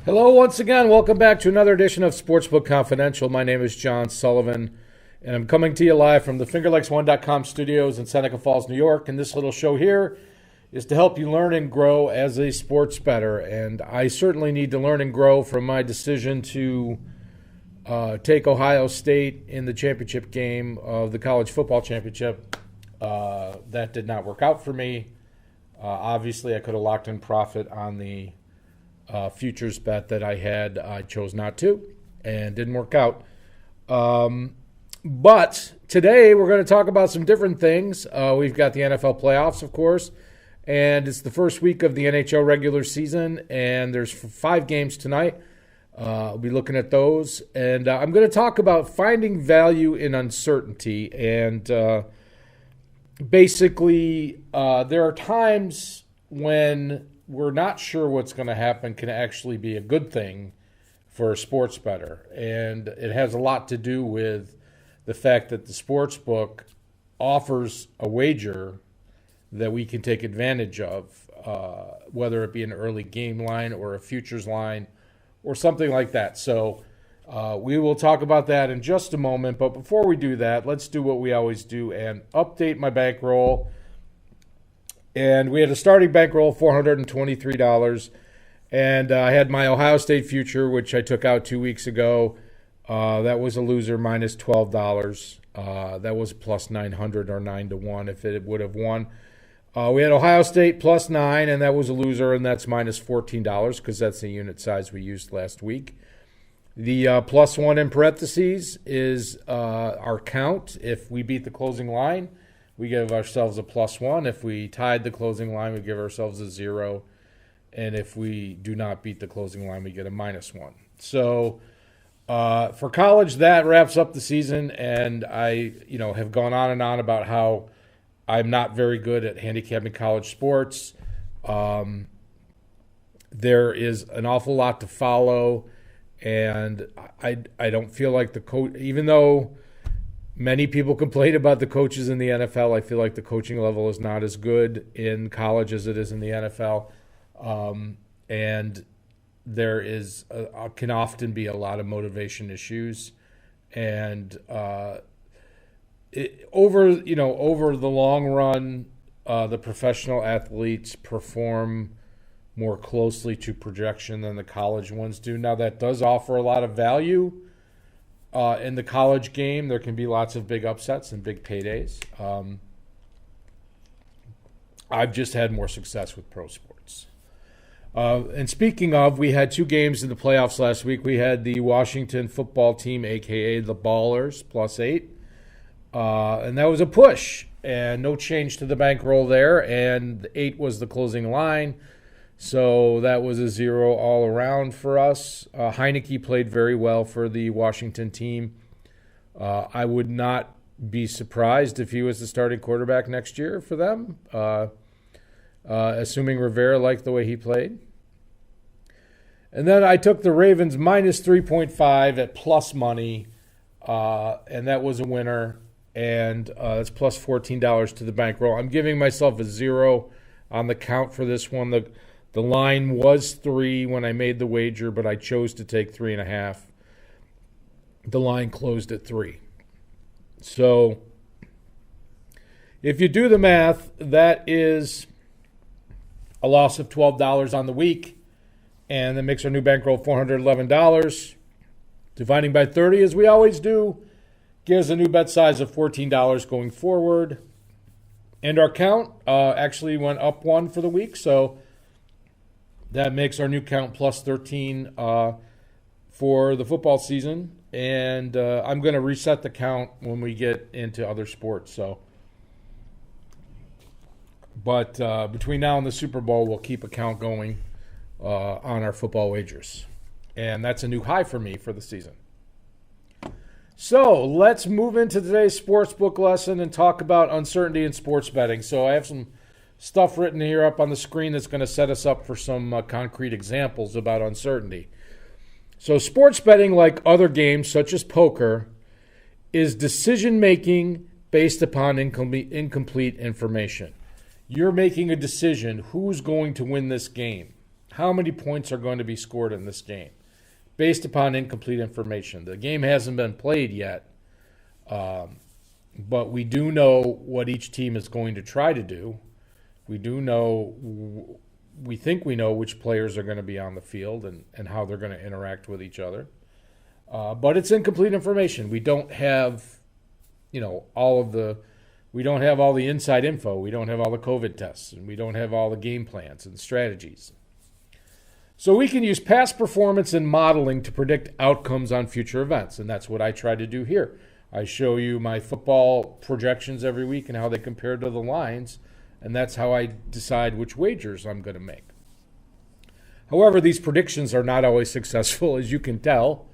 Hello once again. Welcome back to another edition of Sportsbook Confidential. My name is John Sullivan, and I'm coming to you live from the FingerLikes1.com studios in Seneca Falls, New York. And this little show here is to help you learn and grow as a sports bettor. And I certainly need to learn and grow from my decision to take Ohio State in the championship game of the college football championship. That did not work out for me. Obviously, I could have locked in profit on the futures bet that I had. I chose not to, and didn't work out. But today we're going to talk about some different things. We've got the NFL playoffs, of course, and it's the first week of the NHL regular season, and there's 5 games tonight. I'll be looking at those, and I'm going to talk about finding value in uncertainty. And basically, there are times when we're not sure what's going to happen can actually be a good thing for a sports bettor. And it has a lot to do with the fact that the sports book offers a wager that we can take advantage of, whether it be an early game line or a futures line or something like that. So we will talk about that in just a moment. But before we do that, let's do what we always do and update my bankroll. And we had a starting bankroll of $423. And I had my Ohio State future, which I took out 2 weeks ago. That was a loser, minus $12. That was plus 900 or 9-1 if it would have won. We had Ohio State plus 9, and that was a loser, and that's minus $14 because that's the unit size we used last week. The plus 1 in parentheses is our count. If we beat the closing line, we give ourselves a plus 1. If we tied the closing line, we give ourselves a 0. And if we do not beat the closing line, we get a minus 1. So for college, that wraps up the season. And I, have gone on and on about how I'm not very good at handicapping college sports. There is an awful lot to follow. And I don't feel like the coach, even though many people complain about the coaches in the NFL, I feel like the coaching level is not as good in college as it is in the NFL. And there is can often be a lot of motivation issues. And over the long run, the professional athletes perform more closely to projection than the college ones do. Now, that does offer a lot of value. In the college game, there can be lots of big upsets and big paydays. I've just had more success with pro sports. And speaking of, we had 2 games in the playoffs last week. We had the Washington football team, a.k.a. the Ballers, plus 8. And that was a push. And no change to the bankroll there. And 8 was the closing line. So that was a 0 all around for us. Heineke played very well for the Washington team. I would not be surprised if he was the starting quarterback next year for them, assuming Rivera liked the way he played. And then I took the Ravens minus 3.5 at plus money, and that was a winner. And that's plus $14 to the bankroll. I'm giving myself a 0 on the count for this one. The line was 3 when I made the wager, but I chose to take 3.5. The line closed at 3. So if you do the math, that is a loss of $12 on the week, and that makes our new bankroll $411. Dividing by 30, as we always do, gives a new bet size of $14 going forward. And our count actually went up 1 for the week, so that makes our new count plus 13 for the football season. And I'm going to reset the count when we get into other sports. But between now and the Super Bowl, we'll keep a count going on our football wagers. And that's a new high for me for the season. So let's move into today's sportsbook lesson and talk about uncertainty in sports betting. So I have some stuff written here up on the screen that's going to set us up for some concrete examples about uncertainty. So sports betting, like other games such as poker, is decision-making based upon incomplete information. You're making a decision who's going to win this game. how many points are going to be scored in this game based upon incomplete information. The game hasn't been played yet, but we do know what each team is going to try to do. We think we know which players are going to be on the field and how they're going to interact with each other. But it's incomplete information. We don't have, we don't have all the inside info. We don't have all the COVID tests, and we don't have all the game plans and strategies. So we can use past performance and modeling to predict outcomes on future events, and that's what I try to do here. I show you my football projections every week and how they compare to the lines, and that's how I decide which wagers I'm going to make. However, these predictions are not always successful, as you can tell.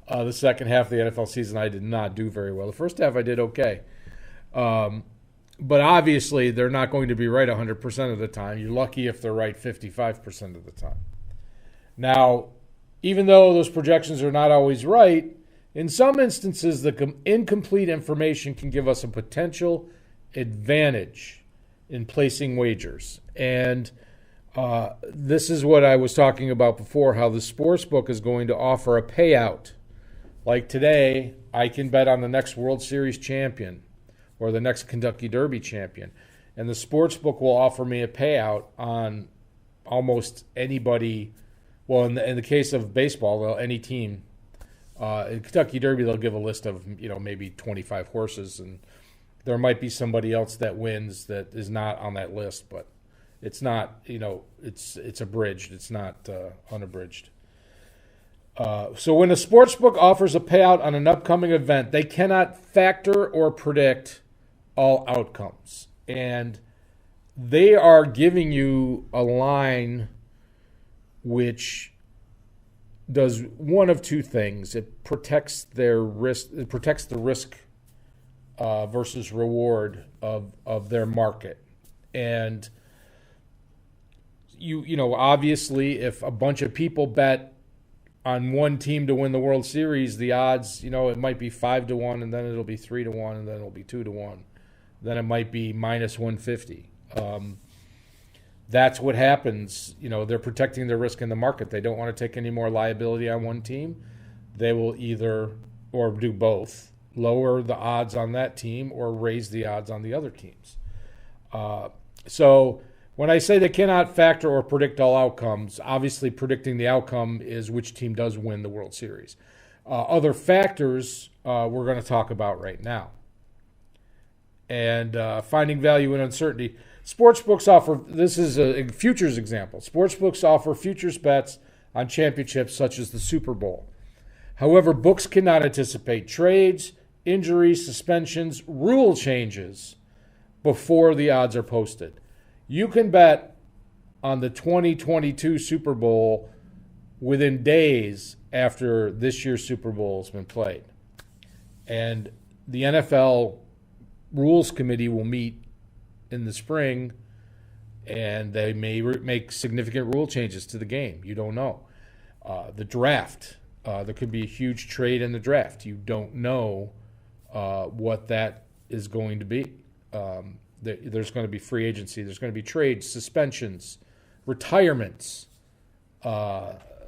The second half of the NFL season, I did not do very well. The first half, I did okay. But obviously, they're not going to be right 100% of the time. You're lucky if they're right 55% of the time. Now, even though those projections are not always right, in some instances, the incomplete information can give us a potential advantage in placing wagers. And this is what I was talking about before, how the Sportsbook is going to offer a payout. Like today, I can bet on the next World Series champion or the next Kentucky Derby champion. And the Sportsbook will offer me a payout on almost anybody. Well, in the case of baseball, any team. In Kentucky Derby, they'll give a list of, maybe 25 horses, and there might be somebody else that wins that is not on that list, but it's not, it's abridged. It's not unabridged. So when a sportsbook offers a payout on an upcoming event, they cannot factor or predict all outcomes. And they are giving you a line which does one of two things. It protects their risk. It protects the risk versus reward of their market. And obviously, if a bunch of people bet on one team to win the World Series, the odds, it might be 5-1, and then it'll be 3-1, and then it'll be 2-1. Then it might be minus 150. That's what happens. They're protecting their risk in the market. They don't want to take any more liability on one team. They will either, or do both, lower the odds on that team or raise the odds on the other teams. So when I say they cannot factor or predict all outcomes, obviously predicting the outcome is which team does win the World Series. Other factors we're going to talk about right now. And finding value in uncertainty. Sportsbooks offer, this is a futures example. Sportsbooks offer futures bets on championships such as the Super Bowl. However, books cannot anticipate trades, injuries, suspensions, rule changes before the odds are posted. You can bet on the 2022 Super Bowl within days after this year's Super Bowl has been played. And the NFL Rules Committee will meet in the spring, and they may make significant rule changes to the game. You don't know. The draft, there could be a huge trade in the draft. You don't know what that is going to be. There's going to be free agency. There's going to be trades, suspensions, retirements,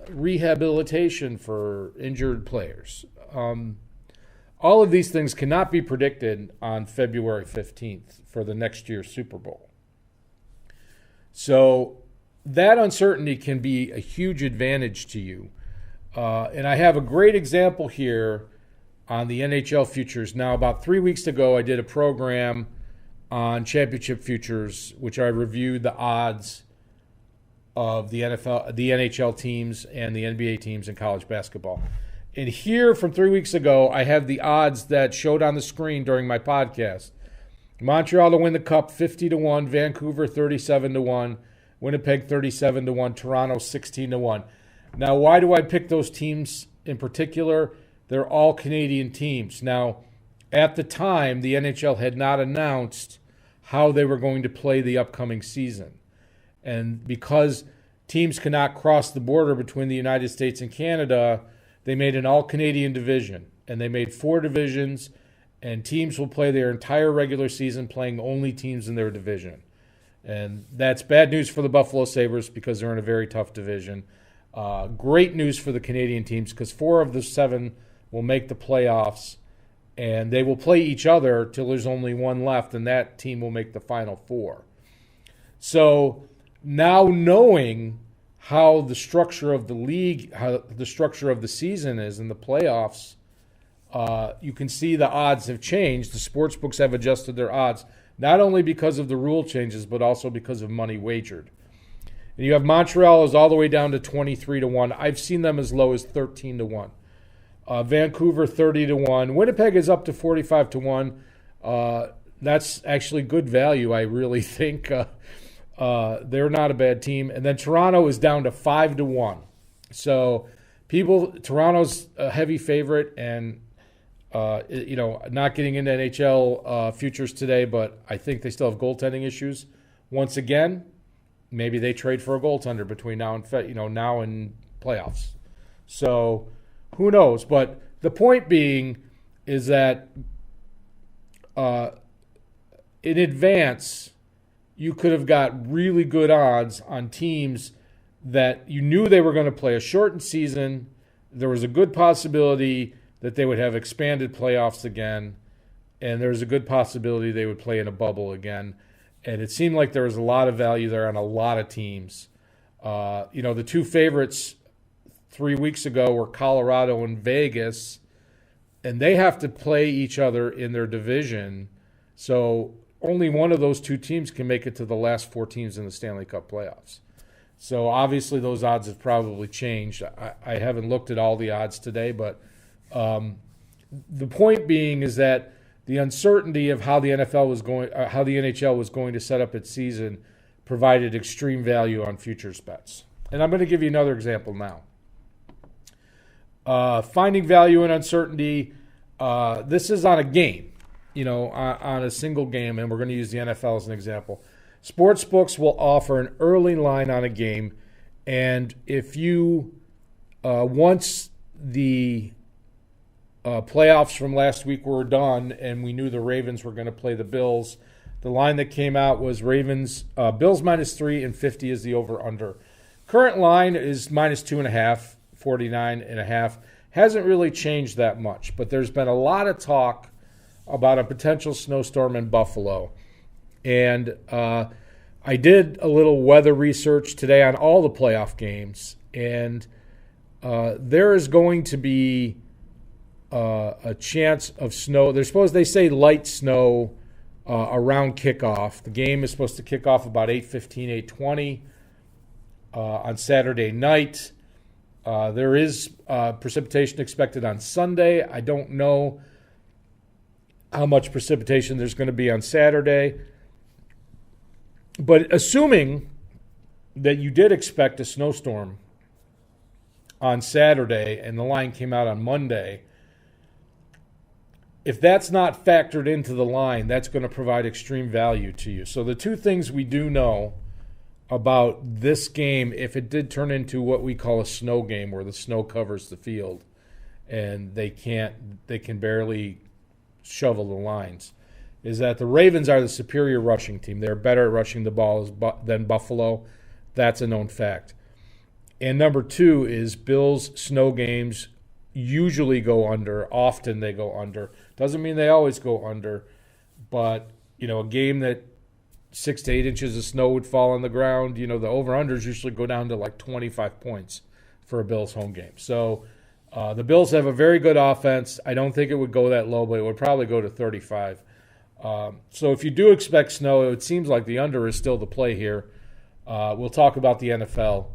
rehabilitation for injured players. All of these things cannot be predicted on February 15th for the next year's Super Bowl. So that uncertainty can be a huge advantage to you. And I have a great example here on the NHL futures. Now, about 3 weeks ago, I did a program on championship futures, which I reviewed the odds of the NHL teams and the NBA teams in college basketball. And here from 3 weeks ago, I have the odds that showed on the screen during my podcast. Montreal to win the Cup, 50-1. Vancouver, 37-1. Winnipeg, 37-1. Toronto, 16-1. Now, why do I pick those teams in particular? They're all Canadian teams. Now, at the time, the NHL had not announced how they were going to play the upcoming season. And because teams cannot cross the border between the United States and Canada, they made an all-Canadian division, and they made 4 divisions, and teams will play their entire regular season playing only teams in their division. And that's bad news for the Buffalo Sabres because they're in a very tough division. Great news for the Canadian teams because 4 of the 7 will make the playoffs, and they will play each other till there's only one left, and that team will make the Final 4. So now knowing how the structure of the league, how the structure of the season is in the playoffs, you can see the odds have changed. The sportsbooks have adjusted their odds, not only because of the rule changes, but also because of money wagered. And you have Montreal is all the way down to 23-1. I've seen them as low as 13-1. Vancouver 30-1. Winnipeg is up to 45-1. That's actually good value, I really think. They're not a bad team. And then Toronto is down to 5-1. So Toronto's a heavy favorite, and not getting into NHL futures today, but I think they still have goaltending issues. Once again, maybe they trade for a goaltender between now and playoffs. So who knows? But the point being is that in advance, you could have got really good odds on teams that you knew they were going to play a shortened season. There was a good possibility that they would have expanded playoffs again, and there was a good possibility they would play in a bubble again. And it seemed like there was a lot of value there on a lot of teams. The 2 favorites 3 weeks ago were Colorado and Vegas, and they have to play each other in their division. So only one of those 2 teams can make it to the last 4 teams in the Stanley Cup playoffs. So obviously those odds have probably changed. I haven't looked at all the odds today, but the point being is that the uncertainty of how the NHL was going to set up its season provided extreme value on futures bets. And I'm going to give you another example now. Finding value in uncertainty. This is on a game, on a single game, and we're going to use the NFL as an example. Sportsbooks will offer an early line on a game, and if you once the playoffs from last week were done and we knew the Ravens were going to play the Bills, the line that came out was Ravens, Bills -3 and 50 is the over-under. Current line is -2.5, 49.5. Hasn't really changed that much, but there's been a lot of talk about a potential snowstorm in Buffalo. And I did a little weather research today on all the playoff games, and there is going to be a chance of snow. They say light snow around kickoff. The game is supposed to kick off about 8:15, 8:20 on Saturday night. There is precipitation expected on Sunday. I don't know how much precipitation there's going to be on Saturday. But assuming that you did expect a snowstorm on Saturday and the line came out on Monday, if that's not factored into the line, that's going to provide extreme value to you. So the 2 things we do know about this game, if it did turn into what we call a snow game where the snow covers the field and they can barely shovel the lines, is that the Ravens are the superior rushing team. They're better at rushing the ball than Buffalo. That's a known fact. And number 2 is Bills snow games usually go under. Often they go under. Doesn't mean they always go under, but a game that 6 to 8 inches of snow would fall on the ground, the over-unders usually go down to like 25 points for a Bills home game. So the Bills have a very good offense. I don't think it would go that low, but it would probably go to 35. So if you do expect snow, it seems like the under is still the play here. We'll talk about the NFL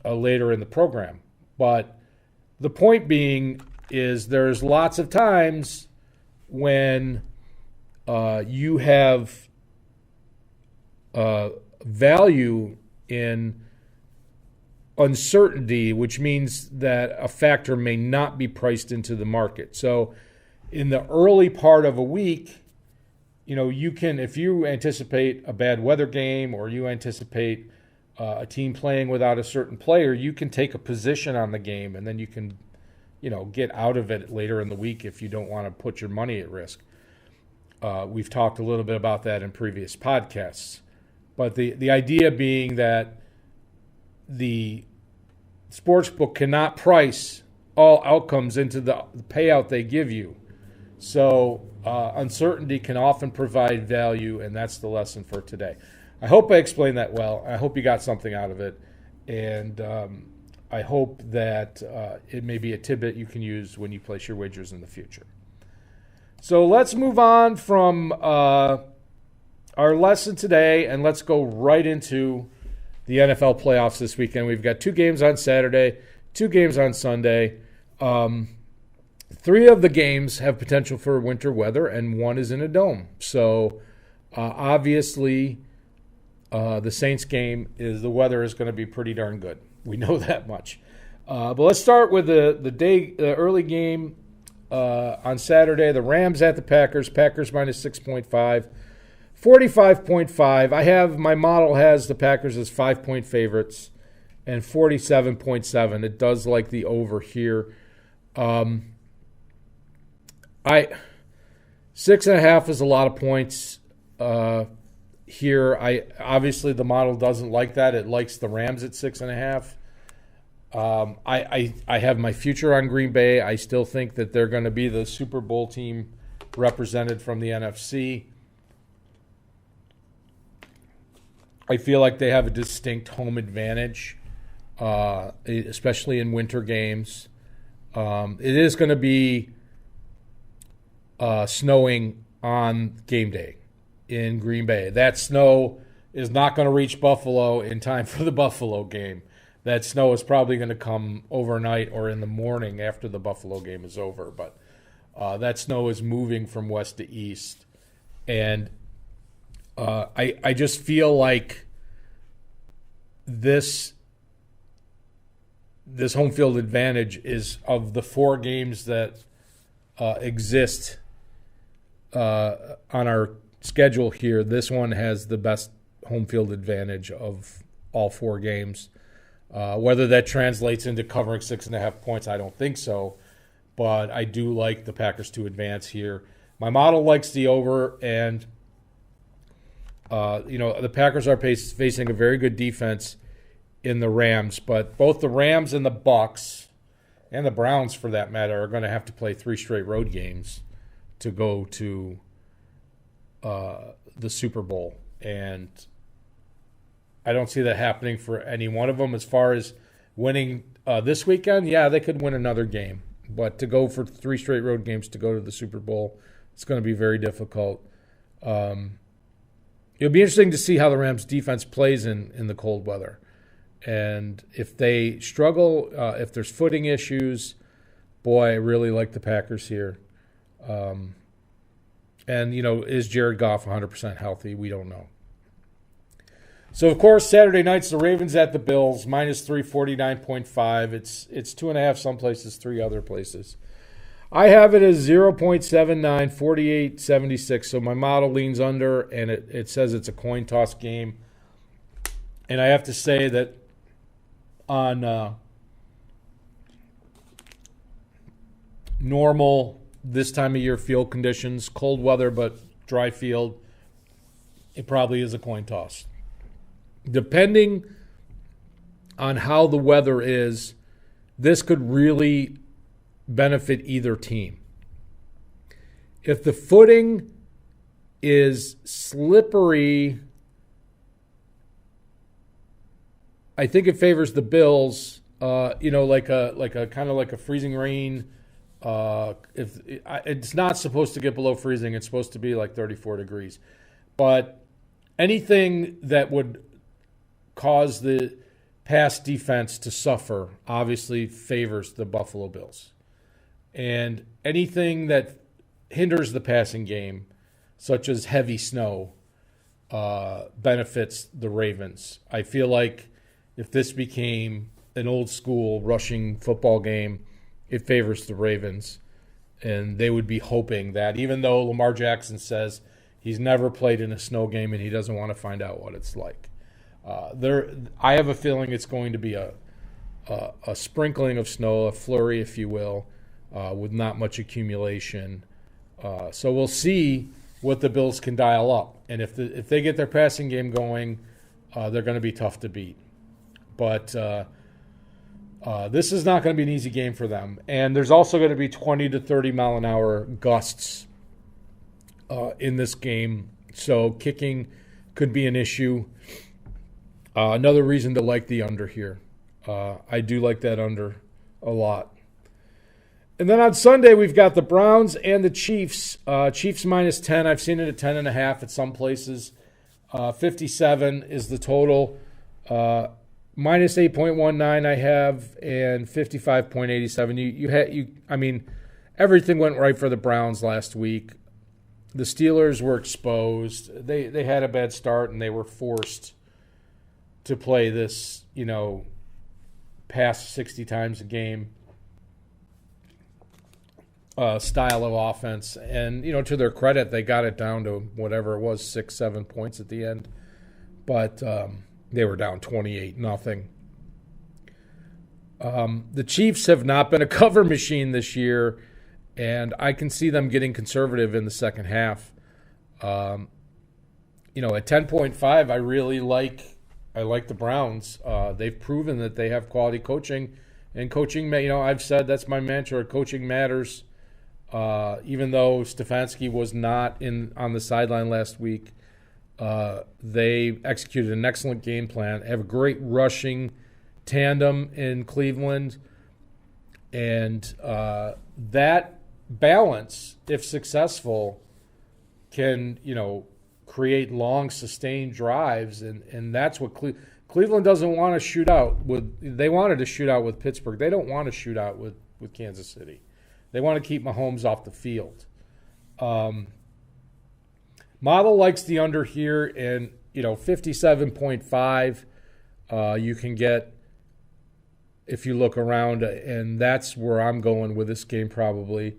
later in the program. But the point being is there's lots of times when you have value in uncertainty, which means that a factor may not be priced into the market. So in the early part of a week, you can, if you anticipate a bad weather game or you anticipate a team playing without a certain player, you can take a position on the game and then you can, get out of it later in the week if you don't want to put your money at risk. We've talked a little bit about that in previous podcasts. But the idea being that the sportsbook cannot price all outcomes into the payout they give you. So uncertainty can often provide value, and that's the lesson for today. I hope I explained that well. I hope you got something out of it. And I hope that it may be a tidbit you can use when you place your wagers in the future. So let's move on from our lesson today, and let's go right into the NFL playoffs this weekend. We've got 2 games on Saturday, 2 games on Sunday. 3 of the games have potential for winter weather, and 1 is in a dome. So obviously the Saints game the weather is going to be pretty darn good. We know that much. But let's start with the early game on Saturday. The Rams at the Packers. Packers minus 6.5. 45.5. My model has the Packers as 5-point favorites, and 47.7. It does like the over here. 6.5 is a lot of points here. Obviously the model doesn't like that. It likes the Rams at 6.5. I have my future on Green Bay. I still think that they're going to be the Super Bowl team represented from the NFC. I feel like they have a distinct home advantage, especially in winter games. It is going to be snowing on game day in Green Bay. That snow is not going to reach Buffalo in time for the Buffalo game. That snow is probably going to come overnight or in the morning after the Buffalo game is over. But that snow is moving from west to east. And I just feel like this home field advantage is, of the 4 games that exist on our schedule here, this one has the best home field advantage of all 4 games. Whether that translates into covering 6.5 points, I don't think so. But I do like the Packers to advance here. My model likes the over, and the Packers are facing a very good defense in the Rams, but both the Rams and the Bucks, and the Browns for that matter, are going to have to play 3 straight road games to go to the Super Bowl. And I don't see that happening for any one of them. As far as winning this weekend, yeah, they could win another game. But to go for 3 straight road games to go to the Super Bowl, it's going to be very difficult. It'll be interesting to see how the Rams defense plays in the cold weather. And if they struggle, if there's footing issues, boy, I really like the Packers here. And, is Jared Goff 100% healthy? We don't know. So, of course, Saturday night's the Ravens at the Bills, minus 349.5. It's 2.5 some places, 3 other places. I have it as 0.79, 48.76. So my model leans under, and it says it's a coin toss game. And I have to say that on normal this time of year field conditions, cold weather but dry field, it probably is a coin toss. Depending on how the weather is, this could really benefit either team. If the footing is slippery, I think it favors the Bills. Like a kind of like a freezing rain. If it's not supposed to get below freezing, it's supposed to be like 34 degrees. But anything that would cause the pass defense to suffer obviously favors the Buffalo Bills. And anything that hinders the passing game, such as heavy snow, benefits the Ravens. I feel like if this became an old school rushing football game, it favors the Ravens. And they would be hoping that, even though Lamar Jackson says he's never played in a snow game and he doesn't want to find out what it's like. I have a feeling it's going to be a sprinkling of snow, a flurry, if you will, with not much accumulation. So we'll see what the Bills can dial up. And if they get their passing game going, they're going to be tough to beat. But this is not going to be an easy game for them. And there's also going to be 20 to 30 mile an hour gusts in this game. So kicking could be an issue. Another reason to like the under here. I do like that under a lot. And then on Sunday, we've got the Browns and the Chiefs. Chiefs minus 10. I've seen it at 10.5 at some places. 57 is the total. Minus 8.19 I have, and 55.87. I mean, everything went right for the Browns last week. The Steelers were exposed. They had a bad start, and they were forced to play this, past 60 times a game style of offense. And, to their credit, they got it down to whatever it was, 6-7 points at the end. But they were down 28-0. The Chiefs have not been a cover machine this year, and I can see them getting conservative in the second half. At 10.5, I really like the Browns. They've proven that they have quality coaching, and coaching, I've said that's my mantra. Coaching matters. Even though Stefanski was not on the sideline last week, they executed an excellent game plan. Have a great rushing tandem in Cleveland, and that balance, if successful, can create long, sustained drives, and that's what Cleveland doesn't want to shoot out with. They wanted to shoot out with Pittsburgh. They don't want to shoot out with Kansas City. They want to keep Mahomes off the field. Model likes the under here, and 57.5 you can get if you look around, and that's where I'm going with this game probably.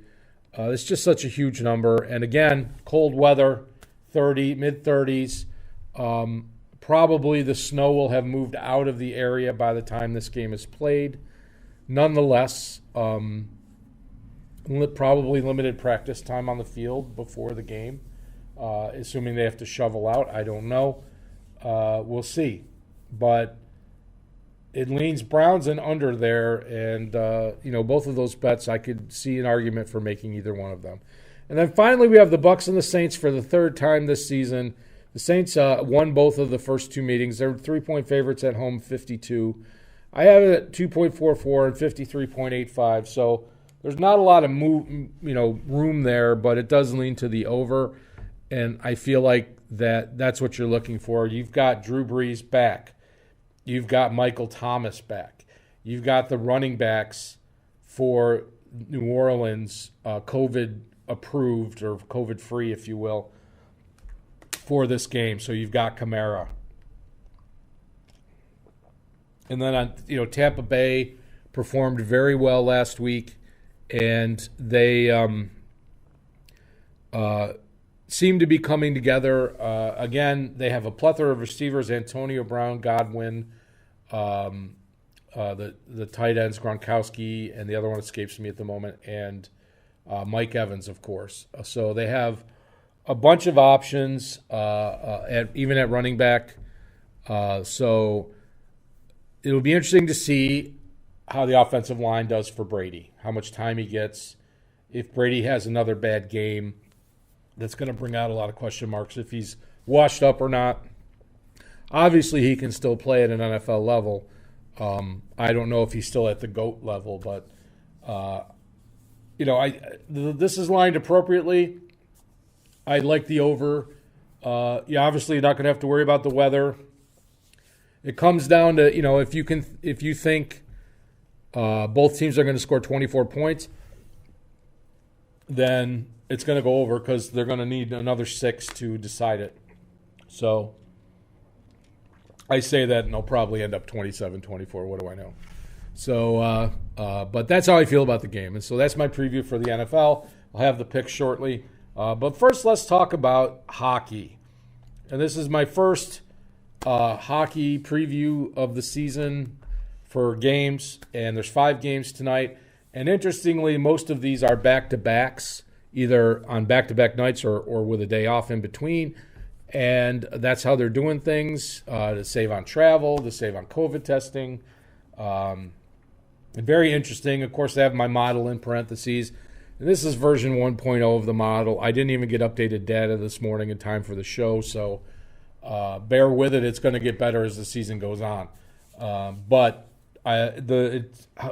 It's just such a huge number, and again, cold weather, mid-30s. Probably the snow will have moved out of the area by the time this game is played. Nonetheless, probably limited practice time on the field before the game, assuming they have to shovel out. I don't know. We'll see. But it leans Browns and under there, and both of those bets, I could see an argument for making either one of them. And then finally, we have the Bucs and the Saints for the third time this season. The Saints won both of the first two meetings. They're 3-point favorites at home, 52. I have it at 2.44 and 53.85. So there's not a lot of room there, but it does lean to the over, and I feel like that's what you're looking for. You've got Drew Brees back. You've got Michael Thomas back. You've got the running backs for New Orleans, COVID-approved or COVID-free, if you will, for this game. So you've got Kamara. And then on Tampa Bay performed very well last week, and they seem to be coming together. Again, they have a plethora of receivers: Antonio Brown, Godwin, the tight ends Gronkowski, and the other one escapes me at the moment, and Mike Evans, of course. So they have a bunch of options, even at running back. So it'll be interesting to see how the offensive line does for Brady, how much time he gets. If Brady has another bad game, that's going to bring out a lot of question marks if he's washed up or not. Obviously, he can still play at an NFL level. I don't know if he's still at the GOAT level, but this is lined appropriately. I like the over. Obviously, you're not going to have to worry about the weather. It comes down to if you think both teams are going to score 24 points, then it's going to go over because they're going to need another 6 to decide it. So I say that, and they'll probably end up 27-24. What do I know? So, but that's how I feel about the game. And so that's my preview for the NFL. I'll have the picks shortly. But first, let's talk about hockey. And this is my first hockey preview of the season for games. And there's 5 games tonight. And interestingly, most of these are back-to-backs either on back-to-back nights or with a day off in between. And that's how they're doing things, to save on travel, to save on COVID testing. Very interesting. Of course, I have my model in parentheses. And this is version 1.0 of the model. I didn't even get updated data this morning in time for the show, so bear with it. It's going to get better as the season goes on. But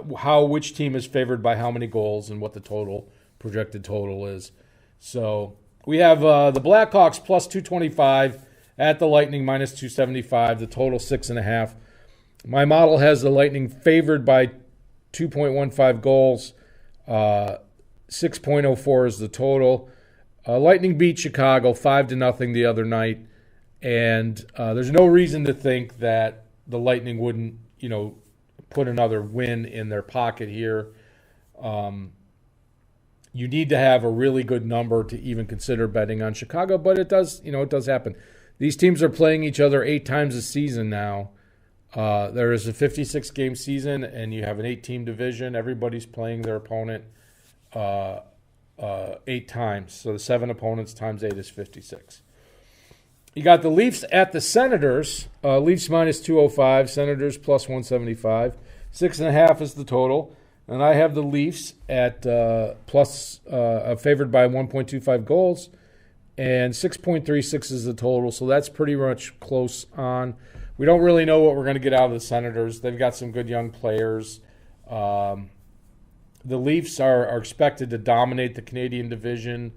which team is favored by how many goals and what the projected total is. So we have the Blackhawks plus 225 at the Lightning minus 275. The total 6.5. My model has the Lightning favored by 2.15 goals. 6.04 is the total. Lightning beat Chicago 5-0 the other night, and there's no reason to think that the Lightning wouldn't, put another win in their pocket here. You need to have a really good number to even consider betting on Chicago, but it does happen. These teams are playing each other 8 times a season now. There is a 56-game season, and you have an 8-team division. Everybody's playing their opponent 8 times. So the 7 opponents times 8 is 56. You got the Leafs at the Senators. Leafs minus 205, Senators plus 175. 6.5 is the total. And I have the Leafs at favored by 1.25 goals. And 6.36 is the total. So that's pretty much close on. We don't really know what we're going to get out of the Senators. They've got some good young players. The Leafs are expected to dominate the Canadian division.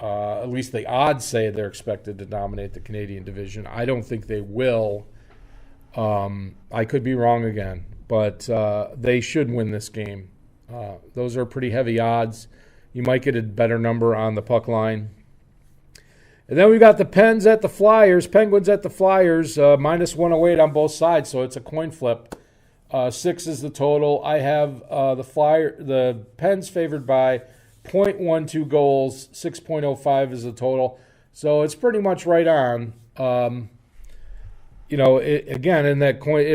At least the odds say they're expected to dominate the Canadian division. I don't think they will. I could be wrong again, but they should win this game. Those are pretty heavy odds. You might get a better number on the puck line. And then we've got the Penguins at the Flyers, minus 108 on both sides, so it's a coin flip. 6 is the total. I have the Pens favored by 0.12 goals, 6.05 is the total. So it's pretty much right on. Again, in that coin,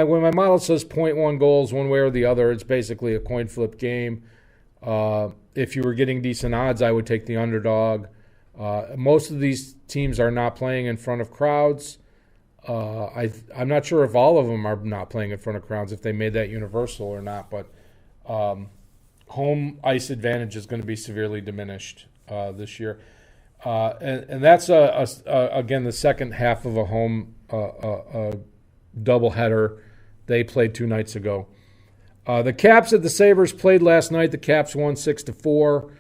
when my model says 0.1 goals one way or the other, it's basically a coin flip game. If you were getting decent odds, I would take the underdog. Most of these teams are not playing in front of crowds. I'm not sure if all of them are not playing in front of crowds, if they made that universal or not, but home ice advantage is going to be severely diminished this year. And that's, again, the second half of a home doubleheader they played 2 nights ago. The Caps at the Sabres played last night. The Caps won 6-4.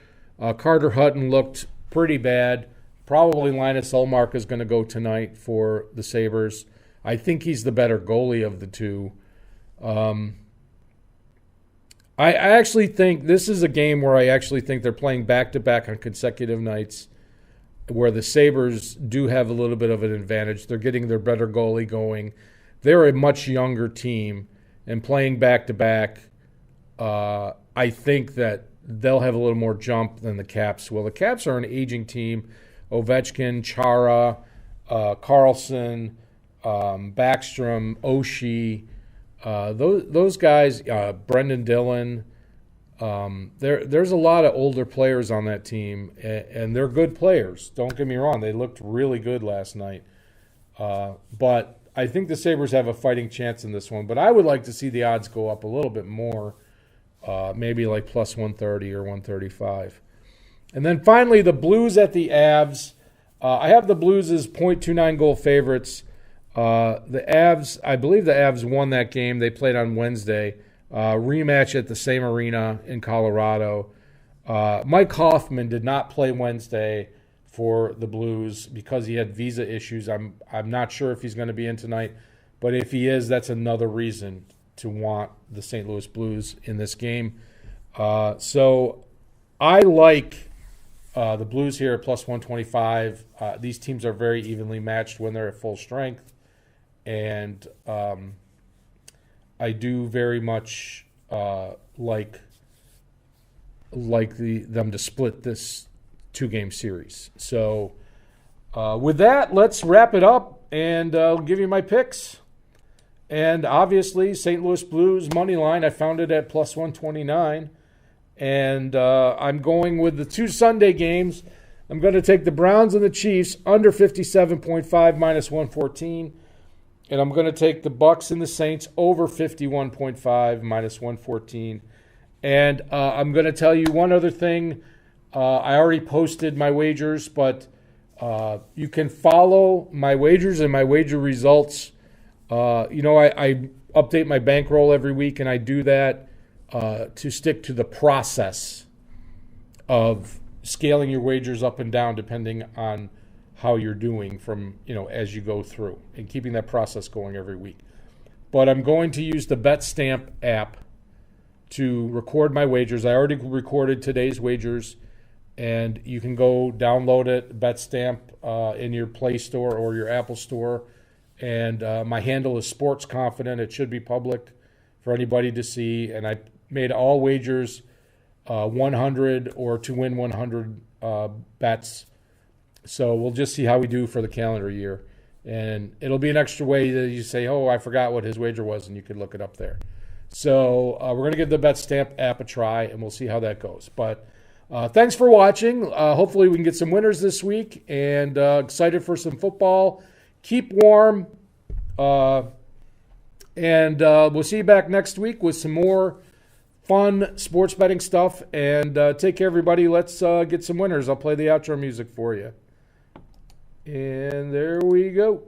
Carter Hutton looked pretty bad. Probably Linus Ullmark is going to go tonight for the Sabres. I think he's the better goalie of the two. I actually think this is a game where I actually think they're playing back-to-back on consecutive nights where the Sabres do have a little bit of an advantage. They're getting their better goalie going. They're a much younger team, and playing back-to-back, I think that they'll have a little more jump than the Caps will. The Caps are an aging team. Ovechkin, Chara, Carlson, Backstrom, Oshie, those guys, Brendan Dillon. There's a lot of older players on that team, and they're good players. Don't get me wrong. They looked really good last night. But I think the Sabres have a fighting chance in this one. But I would like to see the odds go up a little bit more, maybe like plus 130 or 135. And then finally, the Blues at the Avs. I have the Blues as 0.29 goal favorites. The Avs, I believe the Avs won that game. They played on Wednesday. Rematch at the same arena in Colorado. Mike Hoffman did not play Wednesday for the Blues because he had visa issues. I'm not sure if he's going to be in tonight, but if he is, that's another reason to want the St. Louis Blues in this game. So I like the Blues here at plus 125. These teams are very evenly matched when they're at full strength. And I do very much like them to split this 2-game series. So with that, let's wrap it up, and I'll give you my picks. And obviously, St. Louis Blues money line, I found it at plus 129. And I'm going with the 2 Sunday games. I'm going to take the Browns and the Chiefs under 57.5 minus 114. And I'm going to take the Bucks and the Saints over 51.5 minus 114. And I'm going to tell you one other thing. I already posted my wagers, but you can follow my wagers and my wager results. I update my bankroll every week, and I do that to stick to the process of scaling your wagers up and down depending on how you're doing from, as you go through, and keeping that process going every week. But I'm going to use the BetStamp app to record my wagers. I already recorded today's wagers, and you can go download it, BetStamp, in your Play Store or your Apple Store. And my handle is Sports Confident. It should be public for anybody to see. And I made all wagers 100 or to win 100 bets. So we'll just see how we do for the calendar year. And it'll be an extra way that you say, oh, I forgot what his wager was, and you can look it up there. So we're going to give the BetStamp app a try, and we'll see how that goes. But thanks for watching. Hopefully we can get some winners this week, and excited for some football. Keep warm, and we'll see you back next week with some more fun sports betting stuff. And take care, everybody. Let's get some winners. I'll play the outro music for you. And there we go.